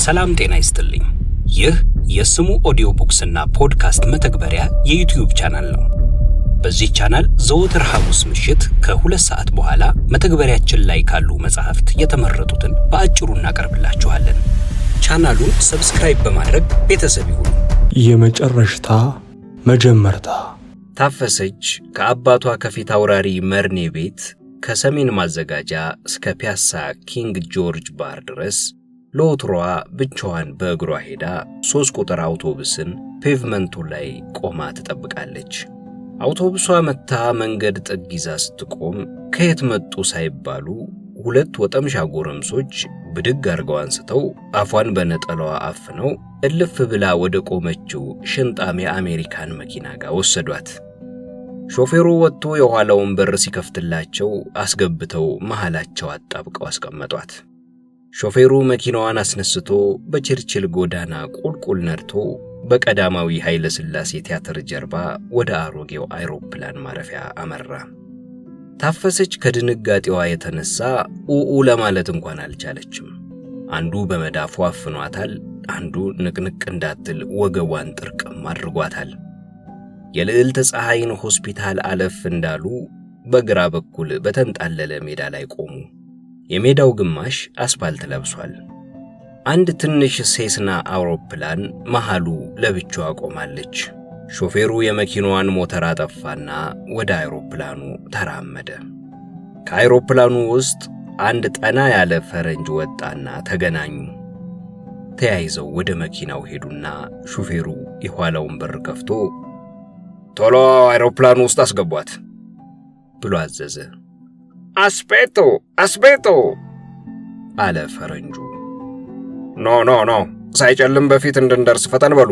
ሰላም ጤና ይስጥልኝ። ይህ የስሙ ኦዲዮ ቡክስ እና ፖድካስት መተግበሪያ የዩቲዩብ ቻናል ነው። በዚህ ቻናል ዘወትር ሐሙስ ምሽት ከ2 ሰዓት በኋላ መተግበሪያችን ላይ ካሉ መጻሕፍት የተመረጡትን በአጭሩ እናቀርብላችኋለን። ቻናሉን ሰብስክራይብ በማድረግ ቤተሰብ ይሁኑ። የመጨረሽታ መጀመርታ ታፈሰች ከአባቷ ከፊት አውራሪ መርኔ ቤት ከሰሜን ማዘጋጃ እስከ ፒያሳ ኪንግ ጆርጅ ባር ድረስ ለወትሮዋ ብቻዋን በእግሯ ሄዳ 3 ቁጥር አውቶቡስን ፔቭመንቱ ላይ ቆማ ትጠብቃለች። አውቶቡሷ መታ መንገድ ጥግ ይዛ ስትቆም ከየት መጡ ሳይባሉ 2 ወጠምሻ ጎረምሶች ብድግ አርገው አንስተው አፏን በነጠላዋ አፍነው እልፍ ብላ ወደ ቆመችው ሽንጣም የአሜሪካን መኪና ጋር ወሰዷት። ሾፌሩ ወጥቶ የኋላውን በር ሲከፍትላቸው አስገብተው መሃላቸው አጣብቀው አስቀመጧት። ሾፌሩ መኪናዋን አስነስቶ በቸርችል ጎዳና ቁልቁል ነድቶ በቀዳማዊ ኃይለ ሥላሴ ቲያትር ጀርባ ወደ አሮጌው አይሮፕላን ማረፊያ አመራ። ታፈሰች ከድንጋጤዋ የተነሳ ኡኡ ለማለት እንኳን አልቻለችም። አንዱ በመዳፉ አፍኗታል፣ አንዱ ንቅንቅ እንዳትል ወገቧን ጥርቅም አድርጓታል። የልዕልተ ፀሐይን ሆስፒታል አለፍ እንዳሉ በግራ በኩል በተንጣለለ ሜዳ ላይ ቆሙ። የሜዳው ግማሽ አስፋልት ለብሷል። አንድ ትንሽ ሴስና አውሮፕላን መሃሉ ለብቻዋ ቆማለች። ሾፌሩ የመኪናዋን ሞተር አጠፋና ወደ አይሮፕላኑ ተራመደ። ከአይሮፕላኑ ውስጥ አንድ ጠና ያለ ፈረንጅ ወጣና ተገናኙ። ተያይዘው ወደ መኪናው ሄዱና ሾፌሩ የኋላውን በር ከፍቶ ቶሎ አይሮፕላኑ ውስጥ አስገቧት ብሎ አዘዘ። አስፔቶ አለ ፈረንጁ። ኖ ሳይጨልም በፊት እንድንደርስ ፈጠን በሉ።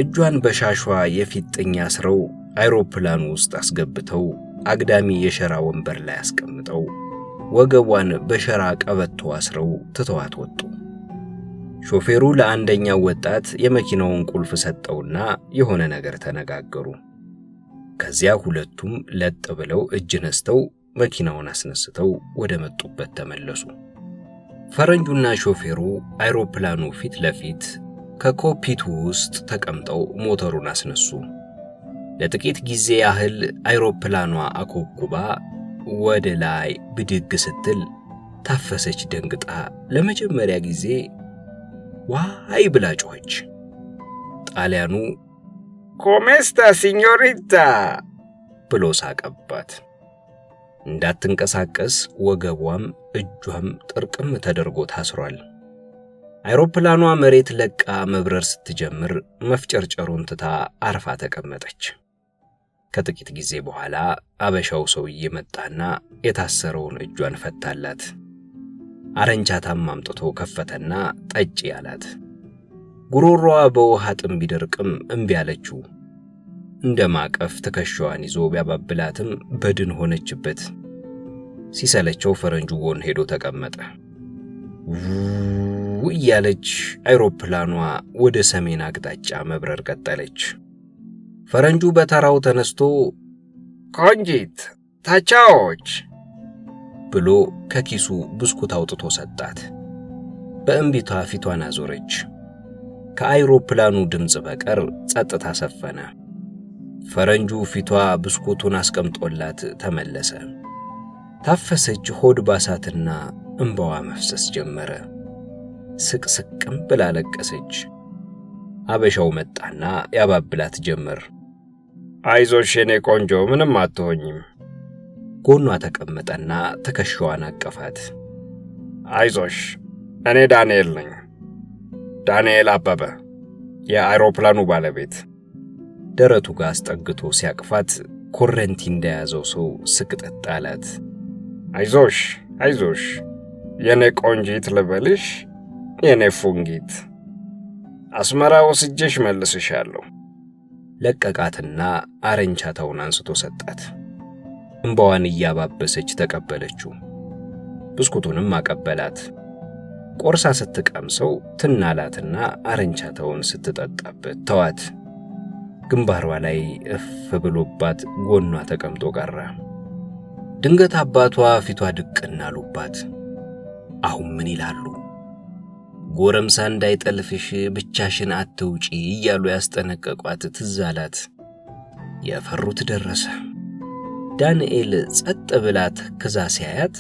እጇን በሻሿ የፊጥኛ አስረው አይሮፕላኑ ውስጥ አስገብተው አግዳሚ የሸራ ወንበር ላይ አስቀምጠው ወገቧን በሸራ ቀበቶ አስረው ትተዋት ወጡ። ሾፌሩ ለአንደኛው ወጣት የመኪናውን ቁልፍ ሰጠውና የሆነ ነገር ተነጋገሩ። ከዚያ ሁለቱም ለጥ ብለው እጅ ነስተው መኪናውን አስነስተው ወደ መጡበት ተመለሱ። ፈረንጁና ሾፌሩ አይሮፕላኑ ፊት ለፊት ከኮክፒቱ ውስጥ ተቀምጠው ሞተሩን አስነሱ። ለጥቂት ጊዜ ያህል አይሮፕላኗ አኮብኩባ ወደ ላይ ብድግ ስትል ታፈሰች ደንግጣ ለመጀመሪያ ጊዜ ዋይ ብላ ጮኸች። ጣሊያኑ ኮሜስታ ሲኞሪታ ብሎ ሳቀባት። እንዳትንቀሳቀስ ወገቧም እጇም ጥርቅም ተደርጎ ታስሯል። አይሮፕላኗ መሬት ለቃ መብረር ስትጀምር መፍጨርጨሩን ትታ አርፋ ተቀመጠች። ከጥቂት ጊዜ በኋላ አበሻው ሰውዬ መጣና የታሰረውን እጇን ፈታላት። አረንቻታም አምጥቶ ከፈተና ጠጪ ያላት። ጉሮሮዋ በውሃ ጥም ቢደርቅም እምቢ አለችው። እንደ ማቀፍ ትከሻዋን ይዞ ቢያባብላትም በድን ሆነችበት። ሲሰለቸው ፈረንጁ ጎን ሄዶ ተቀመጠ። እያለች አይሮፕላኗ ወደ ሰሜን አቅጣጫ መብረር ቀጠለች። ፈረንጁ በተራው ተነስቶ ኮንጂት ታቻዎች ብሎ ከኪሱ ብስኩት አውጥቶ ሰጣት። በእምቢቷ ፊቷን አዞረች። ከአይሮፕላኑ ድምጽ በቀር ጸጥታ ሰፈነ። ፈረንጁ ፊቷ ብስኩቱን አስቀምጦላት ተመለሰ። ታፈሰች ሆድ ባሳትና እንባዋ መፍሰስ ጀመረ። ስቅስቅም ብላ ለቀሰች። አበሻው መጣና ያባብላት ጀመር። አይዞሽ የኔ ቆንጆ ምንም አትሆኝም። ጎኗ ተቀመጠና ትከሻዋን አቀፋት። አይዞሽ እኔ ዳንኤል ነኝ፣ ዳንኤል አበበ፣ የአይሮፕላኑ ባለቤት። ደረቱ ጋር አስጠግቶ ሲያቅፋት ኮረንቲ እንደያዘው ሰው ስቅጥጥ አላት። አይዞሽ የኔ ቆንጂት ልበልሽ፣ የኔ ፉንጊት፣ አስመራ ወስጄሽ መልስሻለሁ። ለቀቃትና አረንቻታውን አንስቶ ሰጣት። እንባዋን እያባበሰች ተቀበለችው። ብስኩቱንም አቀበላት። ቆርሳ ስትቀምሰው ትናላትና አረንቻታውን ስትጠጣበት ተዋት። ግንባሯ ላይ እፍ ብሎባት ጎኗ ተቀምጦ ቀረ። ድንገት አባቷ ፊቷ ድቅና አሉባት። አሁን ምን ይላሉ ጎረምሳ እንዳይጠልፍሽ ብቻሽን አትውጪ እያሉ ያስጠነቀቋት ትዝ አላት። የፈሩት ደረሰ። ዳንኤል ጸጥ ብላት ከዛ ሲያያት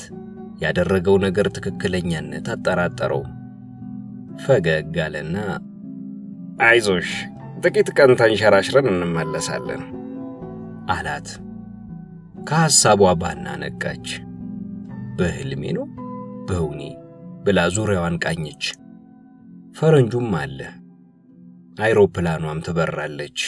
ያደረገው ነገር ትክክለኛነት አጠራጠረው። ፈገግ አለና አይዞሽ ጥቂት ቀን ተንሸራሽረን እንመለሳለን አላት። ከሐሳቧ ባና ነቃች። በህልሜ ነው በእውኔ ብላ ዙሪያዋን ቃኘች። ፈረንጁም አለ። አይሮፕላኗም ትበራለች።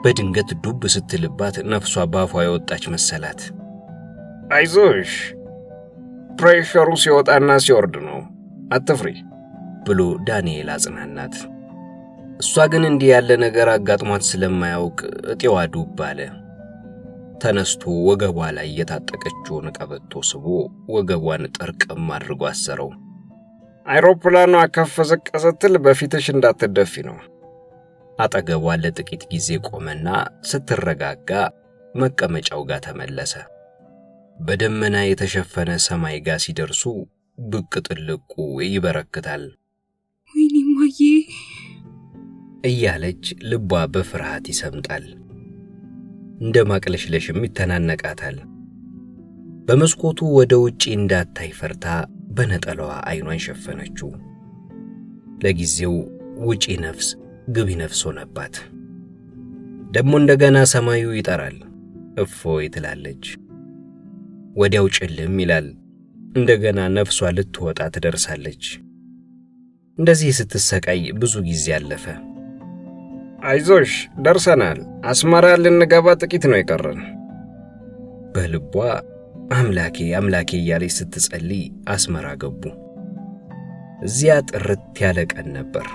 በድንገት ዱብ ስትልባት ነፍሷ ባፏ የወጣች መሰላት። አይዞሽ ፕሬሸሩ ሲወጣና ሲወርድ ነው አትፍሪ ብሎ ዳንኤል አጽናናት። እሷ ግን እንዲህ ያለ ነገር አጋጥሟት ስለማያውቅ እጤዋ ዱብ አለ። ተነስቶ ወገቧ ላይ የታጠቀችውን ቀበቶ ስቦ ወገቧን ጠርቅም አድርጎ አሰረው። አይሮፕላኗ ከፍ ዝቅ ስትል በፊትሽ እንዳትደፊ ነው። አጠገቧ ለጥቂት ጊዜ ቆመና ስትረጋጋ መቀመጫው ጋር ተመለሰ። በደመና የተሸፈነ ሰማይ ጋር ሲደርሱ ብቅ ጥልቁ ይበረክታል። ወይኔ ማዬ እያለች ልቧ በፍርሃት ይሰምጣል። እንደ ማቅለሽለሽም ይተናነቃታል። በመስኮቱ ወደ ውጪ እንዳታይ ፈርታ በነጠላዋ አይኗን ሸፈነችው። ለጊዜው ውጪ ነፍስ ግቢ ነፍስ ሆነባት። ደሞ እንደገና ሰማዩ ይጠራል። እፎይ ትላለች። ወዲያው ጭልም ይላል። እንደገና ነፍሷ ልትወጣ ትደርሳለች። እንደዚህ ስትሰቃይ ብዙ ጊዜ አለፈ። አይዞሽ ደርሰናል፣ አስመራ ልንገባ ጥቂት ነው የቀረን። በልቧ አምላኬ አምላኬ እያለች ስትጸልይ አስመራ ገቡ። እዚያ ጥርት ያለ ቀን ነበር።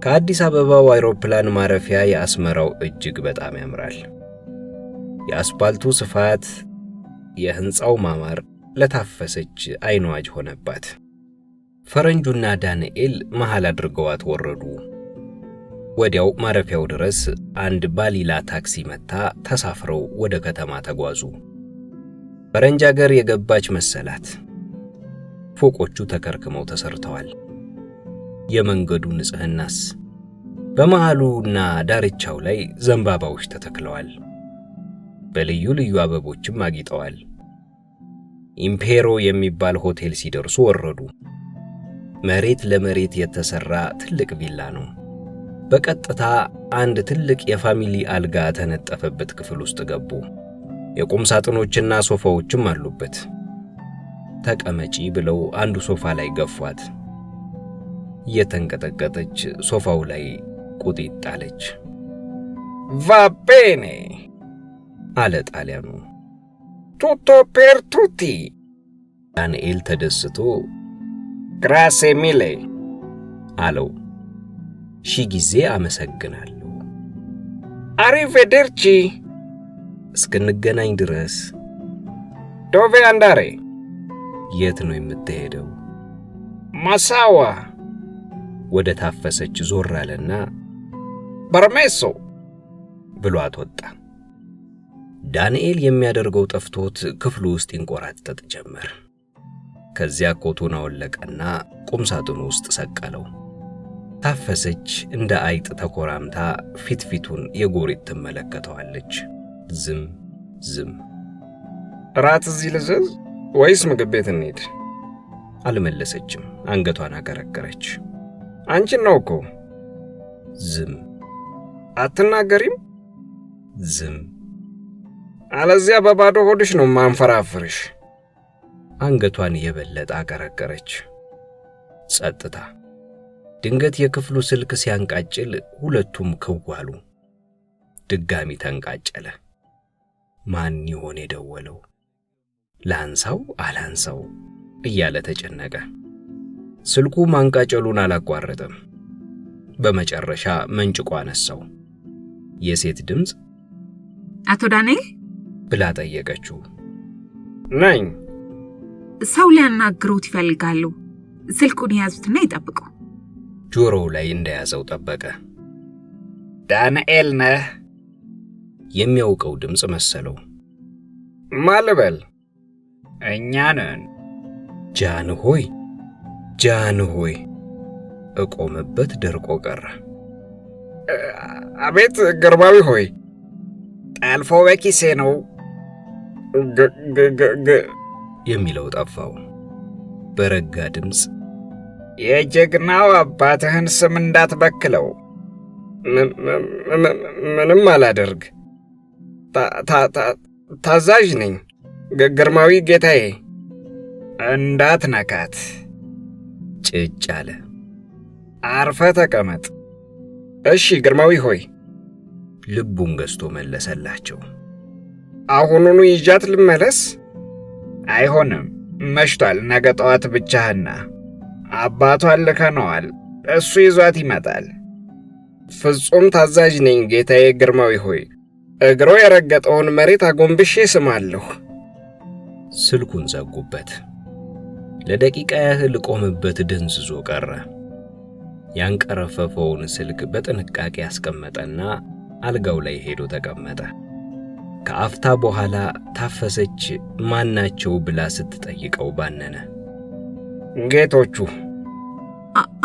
ከአዲስ አበባው አይሮፕላን ማረፊያ የአስመራው እጅግ በጣም ያምራል። የአስፓልቱ ስፋት፣ የህንጻው ማማር ለታፈሰች አይኗጅ ሆነባት። ፈረንጁና ዳንኤል መሃል አድርገዋት ወረዱ። ወዲያው ማረፊያው ድረስ አንድ ባሊላ ታክሲ መታ ተሳፍረው ወደ ከተማ ተጓዙ። ፈረንጅ አገር የገባች መሰላት። ፎቆቹ ተከርክመው ተሰርተዋል። የመንገዱ ንጽህናስ! በመሃሉና ዳርቻው ላይ ዘንባባዎች ተተክለዋል። በልዩ ልዩ አበቦችም አጊጠዋል። ኢምፔሮ የሚባል ሆቴል ሲደርሱ ወረዱ። መሬት ለመሬት የተሰራ ትልቅ ቪላ ነው። በቀጥታ አንድ ትልቅ የፋሚሊ አልጋ ተነጠፈበት ክፍል ውስጥ ገቡ። የቁም ሳጥኖችና ሶፋዎችም አሉበት። ተቀመጪ ብለው አንዱ ሶፋ ላይ ገፏት። እየተንቀጠቀጠች ሶፋው ላይ ቁጢጥ አለች። ቫቤኔ አለ ጣሊያኑ። ቱቶ ፔር ቱቲ። ዳንኤል ተደስቶ ግራሴ ሚሌ አለው። ሺ ጊዜ አመሰግናለሁ። አሪቬደርቺ እስክንገናኝ ድረስ። ዶቬ አንዳሬ የት ነው የምትሄደው? ማሳዋ ወደ ታፈሰች ዞር አለና በርሜሶ ብሏት ወጣ። ዳንኤል የሚያደርገው ጠፍቶት ክፍሉ ውስጥ ይንቆራጠጥ ጀመር። ከዚያ ኮቱን አወለቀና ቁም ሳጥኑ ውስጥ ሰቀለው። ታፈሰች እንደ አይጥ ተኮራምታ ፊትፊቱን የጎሪት ትመለከተዋለች። ዝም ዝም። ራት እዚህ ልዘዝ ወይስ ምግብ ቤት እንሂድ? አልመለሰችም። አንገቷን አቀረቀረች። አንቺን ነው እኮ። ዝም። አትናገሪም? ዝም። አለዚያ በባዶ ሆድሽ ነው ማንፈራፍርሽ። አንገቷን የበለጠ አቀረቀረች። ጸጥታ። ድንገት የክፍሉ ስልክ ሲያንቃጭል ሁለቱም ክዋሉ። ድጋሚ ተንቃጨለ። ማን ይሆን የደወለው? ላንሳው አላንሳው እያለ ተጨነቀ። ስልኩ ማንቃጨሉን አላቋረጠም። በመጨረሻ መንጭቆ አነሳው። የሴት ድምጽ። አቶ ዳንኤል ብላ ጠየቀችው። ነኝ። ሰው ሊያናግሩት ይፈልጋሉ። ስልኩን ያዙትና ይጠብቁ። ጆሮው ላይ እንደያዘው ጠበቀ። ዳንኤል ነህ? የሚያውቀው ድምጽ መሰለው። ማልበል? እኛ ነን። ጃንሆይ እቆመበት ደርቆ ቀረ። አቤት ግርማዊ ሆይ፣ ጠልፎ በኪሴ ነው የሚለው ጠፋው። በረጋ ድምፅ የጀግናው አባትህን ስም እንዳትበክለው። ምንም አላደርግ፣ ታዛዥ ነኝ ግርማዊ ጌታዬ፣ እንዳትነካት። ጭጭ አለ። አርፈ ተቀመጥ። እሺ ግርማዊ ሆይ። ልቡን ገዝቶ መለሰላቸው። አሁኑኑ ይዣት ልመለስ? አይሆንም፣ መሽቷል። ነገ ጠዋት ብቻህና አባቷን ልከነዋል። እሱ ይዟት ይመጣል። ፍጹም ታዛዥ ነኝ ጌታዬ ግርማዊ ሆይ። እግሮ የረገጠውን መሬት አጎንብሼ ስማለሁ። ስልኩን ዘጉበት። ለደቂቃ ያህል ቆመበት ደንዝዞ ቀረ። ያንቀረፈፈውን ስልክ በጥንቃቄ ያስቀመጠና አልጋው ላይ ሄዶ ተቀመጠ። ከአፍታ በኋላ ታፈሰች ማናቸው ብላ ስትጠይቀው ባነነ። ጌቶቹ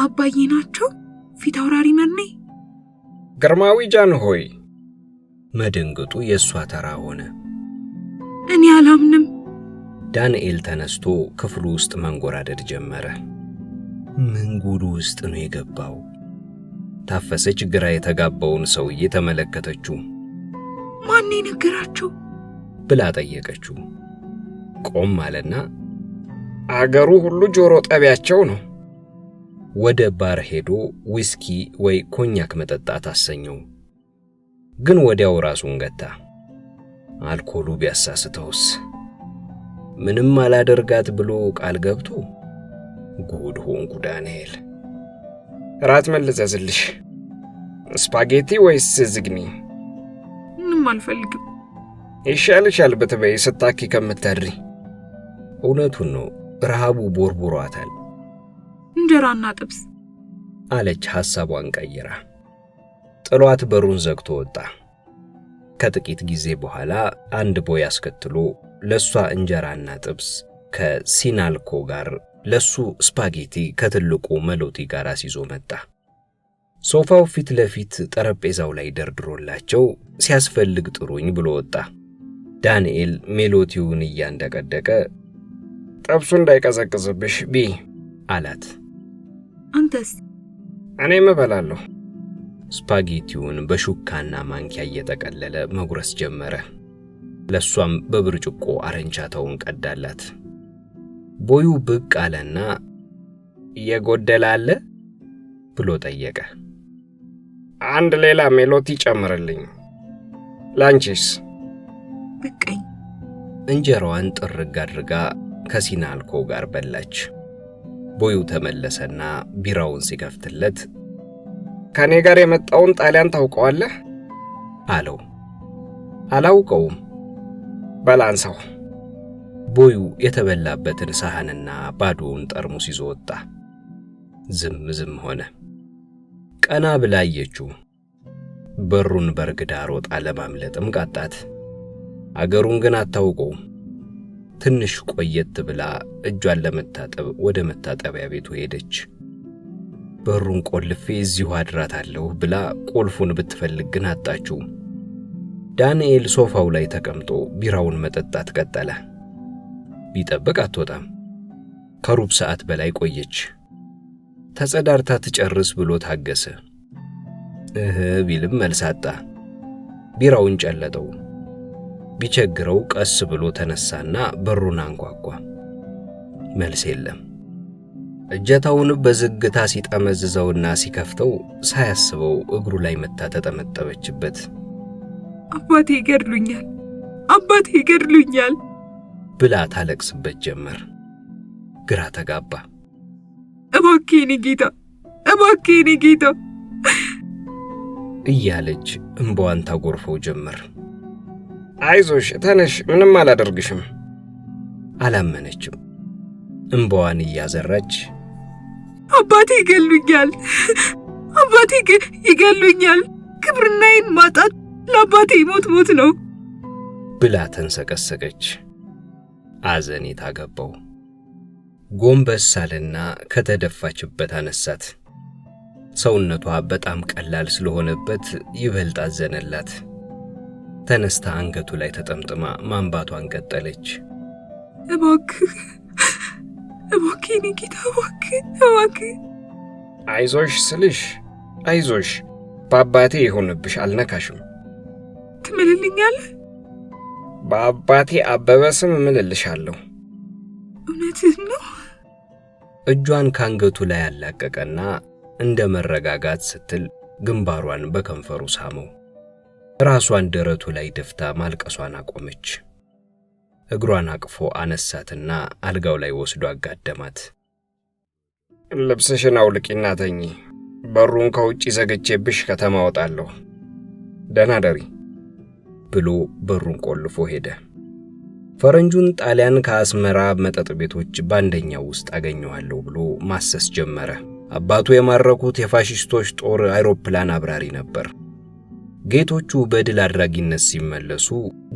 አባዬ ናቸው? ፊት አውራሪ መርኔ? ግርማዊ ጃንሆይ። መደንገጡ የእሷ ተራ ሆነ። እኔ አላምንም። ዳንኤል ተነስቶ ክፍሉ ውስጥ መንጎራደድ ጀመረ። ምን ጉድ ውስጥ ነው የገባው? ታፈሰች ግራ የተጋባውን ሰውዬ ተመለከተችው። ማን ነገራቸው ብላ ጠየቀችው። ቆም አለና አገሩ ሁሉ ጆሮ ጠቢያቸው ነው። ወደ ባር ሄዶ ዊስኪ ወይ ኮኛክ መጠጣት አሰኘው። ግን ወዲያው ራሱን ገታ። አልኮሉ ቢያሳስተውስ? ምንም አላደርጋት ብሎ ቃል ገብቶ ጉድ ሆንኩ ዳንኤል። ራት መልዘዝልሽ? ስፓጌቲ ወይስ ዝግኒ? ምንም አልፈልግም። ይሻልሻል ብትበይ ስታኪ ከምታድሪ። እውነቱን ነው፣ ረሃቡ ቦርቡሯታል። እንጀራና ጥብስ አለች ሐሳቧን ቀይራ። ጥሏት በሩን ዘግቶ ወጣ። ከጥቂት ጊዜ በኋላ አንድ ቦይ አስከትሎ ለሷ እንጀራና ጥብስ ከሲናልኮ ጋር፣ ለሱ ስፓጌቲ ከትልቁ መሎቲ ጋር አስይዞ መጣ። ሶፋው ፊት ለፊት ጠረጴዛው ላይ ደርድሮላቸው ሲያስፈልግ ጥሩኝ ብሎ ወጣ። ዳንኤል ሜሎቲውን እያንደቀደቀ ጥብሱ እንዳይቀዘቅዝብሽ ቢ አላት። አንተስ? እኔም እበላለሁ። ስፓጌቲውን በሹካና ማንኪያ እየጠቀለለ መጉረስ ጀመረ። ለሷም በብርጭቆ አረንቻታውን ቀዳላት። ቦዩ ብቅ አለና የጎደለ አለ ብሎ ጠየቀ። አንድ ሌላ ሜሎቲ ጨምርልኝ። ላንቺስ? በቃኝ። እንጀራዋን ጥርግ አድርጋ ከሲናልኮ ጋር በላች። ቦዩ ተመለሰና ቢራውን ሲከፍትለት ከኔ ጋር የመጣውን ጣሊያን ታውቀዋለህ አለው። አላውቀውም። በላንሳው። ቦዩ የተበላበትን ሳህንና ባዶውን ጠርሙስ ይዞ ወጣ። ዝም ሆነ። ቀና ብላ አየችው። በሩን በርግዳ ሮጣ ለማምለጥም ቃጣት። አገሩን ግን አታውቀውም። ትንሽ ቆየት ብላ እጇን ለመታጠብ ወደ መታጠቢያ ቤቱ ሄደች። በሩን ቆልፌ እዚሁ አድራታለሁ ብላ ቁልፉን ብትፈልግ ግን አጣችው። ዳንኤል ሶፋው ላይ ተቀምጦ ቢራውን መጠጣት ቀጠለ። ቢጠብቅ አትወጣም። ከሩብ ሰዓት በላይ ቆየች። ተጸዳርታ ትጨርስ ብሎ ታገሰ። ቢልም መልስ አጣ። ቢራውን ጨለጠው። ቢቸግረው ቀስ ብሎ ተነሳና በሩን አንኳኳ። መልስ የለም። እጀታውን በዝግታ ሲጠመዝዘውና ሲከፍተው ሳያስበው እግሩ ላይ መታ ተጠመጠበችበት። አባቴ ይገድሉኛል፣ አባቴ ይገድሉኛል ብላ ታለቅስበት ጀመር። ግራ ተጋባ። እባክህ የኔ ጌታ፣ እባክህ የኔ ጌታ እያለች እንባዋን ታጎርፈው ጀመር። አይዞሽ ተነሽ፣ ምንም አላደርግሽም። አላመነችም። እንባዋን እያዘራች አባቴ ይገሉኛል፣ አባቴ ይገሉኛል፣ ክብርናዬን ማጣት ለአባቴ ሞት ነው ብላ ተንሰቀሰቀች። አዘኔታ ገባው። ጎንበስ አለና ከተደፋችበት አነሳት። ሰውነቷ በጣም ቀላል ስለሆነበት ይበልጥ አዘነላት። ተነስታ አንገቱ ላይ ተጠምጥማ ማንባቷን ቀጠለች። እባክህ የኔ ጌታ እባክህ። አይዞሽ ስልሽ አይዞሽ፣ በአባቴ ይሁንብሽ፣ አልነካሽም። ትምልልኛለህ? በአባቴ አበበ ስም እምልልሻለሁ። እውነትህን ነው? እጇን ካንገቱ ላይ አላቀቀና እንደ መረጋጋት ስትል ግንባሯን በከንፈሩ ሳመው። ራሷን ደረቱ ላይ ደፍታ ማልቀሷን አቆመች። እግሯን አቅፎ አነሳትና አልጋው ላይ ወስዶ አጋደማት። ልብስሽን አውልቂና ተኚ፣ በሩን ከውጪ ዘግቼብሽ ከተማ ወጣለሁ፣ ደህና ደሪ ብሎ በሩን ቆልፎ ሄደ። ፈረንጁን ጣሊያን ከአስመራ መጠጥ ቤቶች ባንደኛው ውስጥ አገኘዋለሁ ብሎ ማሰስ ጀመረ። አባቱ የማረኩት የፋሺስቶች ጦር አይሮፕላን አብራሪ ነበር። ጌቶቹ በድል አድራጊነት ሲመለሱ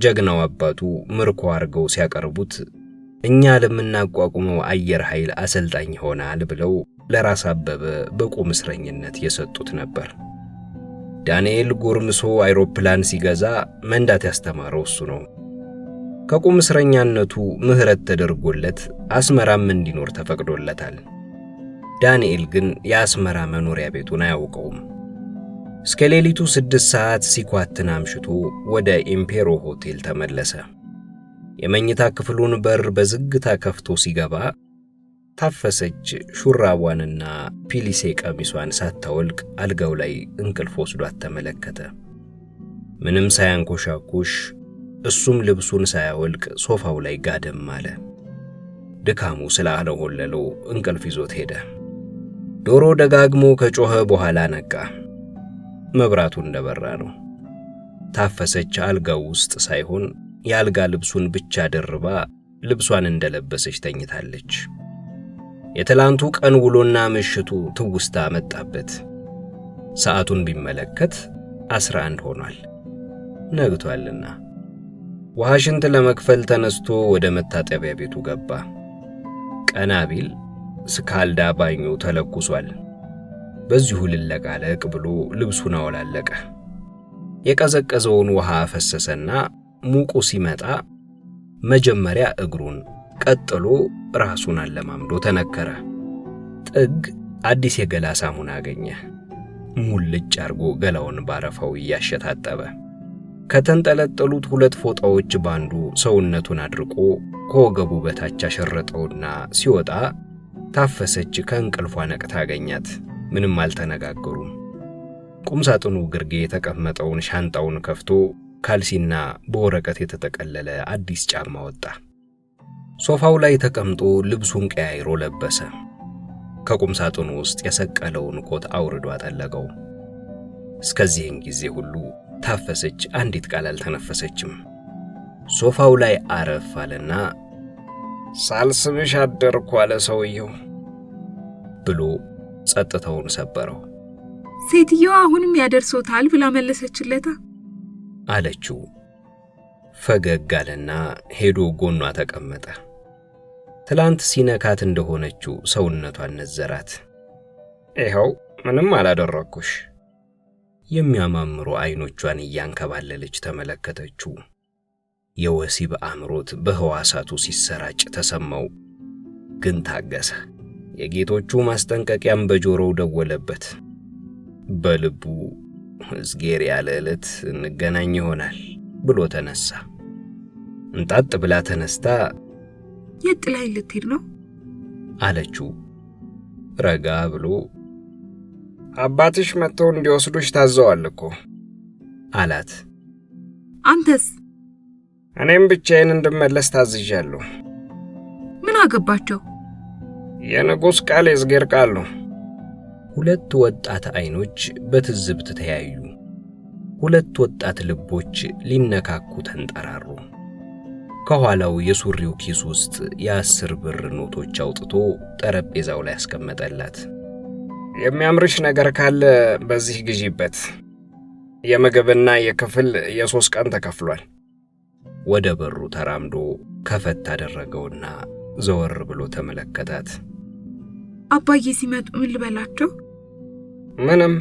ጀግናው አባቱ ምርኮ አርገው ሲያቀርቡት እኛ ለምናቋቁመው አየር ኃይል አሰልጣኝ ይሆናል ብለው ለራስ አበበ በቁም እስረኝነት የሰጡት ነበር። ዳንኤል ጎርምሶ አይሮፕላን ሲገዛ መንዳት ያስተማረው እሱ ነው። ከቁም እስረኛነቱ ምህረት ተደርጎለት አስመራም እንዲኖር ተፈቅዶለታል። ዳንኤል ግን የአስመራ መኖሪያ ቤቱን አያውቀውም። እስከ ሌሊቱ 6 ሰዓት ሲኳትን አምሽቶ ወደ ኢምፔሮ ሆቴል ተመለሰ። የመኝታ ክፍሉን በር በዝግታ ከፍቶ ሲገባ ታፈሰች ሹራቧንና ፒሊሴ ቀሚሷን ሳታወልቅ አልጋው ላይ እንቅልፍ ወስዷት ተመለከተ። ምንም ሳያንኮሻኩሽ እሱም ልብሱን ሳያወልቅ ሶፋው ላይ ጋደም አለ። ድካሙ ስላልሆለለው እንቅልፍ ይዞት ሄደ። ዶሮ ደጋግሞ ከጮኸ በኋላ ነቃ። መብራቱ እንደበራ ነው። ታፈሰች አልጋው ውስጥ ሳይሆን የአልጋ ልብሱን ብቻ ደርባ ልብሷን እንደለበሰች ተኝታለች። የትላንቱ ቀን ውሎና ምሽቱ ትውስታ መጣበት። ሰዓቱን ቢመለከት 11 ሆኗል። ነግቷልና ዋሽንት ለመክፈል ተነስቶ ወደ መታጠቢያ ቤቱ ገባ። ቀና ቢል ስካልዳ ባኞ ተለኩሷል። በዚሁ ልለቃለቅ ብሎ ልብሱን አወላለቀ። የቀዘቀዘውን ውሃ ፈሰሰና ሙቁ ሲመጣ መጀመሪያ እግሩን ቀጥሎ ራሱን አለማምዶ ተነከረ። ጥግ አዲስ የገላ ሳሙና አገኘ። ሙልጭ አርጎ ገላውን ባረፋው እያሸታጠበ ከተንጠለጠሉት 2 ፎጣዎች ባንዱ ሰውነቱን አድርቆ ከወገቡ በታች አሸረጠውና ሲወጣ ታፈሰች ከእንቅልፏ ነቅታ አገኛት። ምንም አልተነጋገሩም። ቁምሳጥኑ ግርጌ የተቀመጠውን ሻንጣውን ከፍቶ ካልሲና በወረቀት የተጠቀለለ አዲስ ጫማ ወጣ። ሶፋው ላይ ተቀምጦ ልብሱን ቀያይሮ ለበሰ። ከቁምሳጥኑ ውስጥ የሰቀለውን ኮት አውርዶ አጠለቀው። እስከዚህን ጊዜ ሁሉ ታፈሰች አንዲት ቃል አልተነፈሰችም። ሶፋው ላይ አረፍ አለና ሳልስብሽ አደርኩ አለ ሰውየው ብሎ ጸጥታውን ሰበረው። ሴትየዋ አሁንም ያደርሶታል ብላ መለሰችለታ አለችው። ፈገግ አለና ሄዶ ጎኗ ተቀመጠ። ትላንት ሲነካት እንደሆነችው ሰውነቷን ነዘራት። ይኸው ምንም አላደረኩሽ። የሚያማምሩ አይኖቿን እያንከባለለች ተመለከተችው። የወሲብ አምሮት በህዋሳቱ ሲሰራጭ ተሰማው። ግን ታገሰ። የጌቶቹ ማስጠንቀቂያም በጆሮው ደወለበት። በልቡ እዝጌር ያለ ዕለት እንገናኝ ይሆናል ብሎ ተነሳ። እንጣጥ ብላ ተነስታ የት ላይ ልትሄድ ነው አለችው። ረጋ ብሎ አባትሽ መጥተው እንዲወስዱሽ ታዘዋል እኮ አላት። አንተስ? እኔም ብቻዬን እንድመለስ ታዝዣለሁ። ምን አገባቸው? የንጉሥ ቃል የእዝጌር ቃል ነው። 2 ወጣት አይኖች በትዝብት ተያዩ። 2 ወጣት ልቦች ሊነካኩ ተንጠራሩ። ከኋላው የሱሪው ኪስ ውስጥ የ10 ብር ኖቶች አውጥቶ ጠረጴዛው ላይ አስቀመጠላት። የሚያምርሽ ነገር ካለ በዚህ ግዢበት። የምግብና የክፍል የ3 ቀን ተከፍሏል። ወደ በሩ ተራምዶ ከፈት አደረገውና ዘወር ብሎ ተመለከታት። አባዬ ሲመጡ ምን ልበላቸው? ምንም።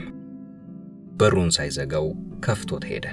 በሩን ሳይዘጋው ከፍቶት ሄደ።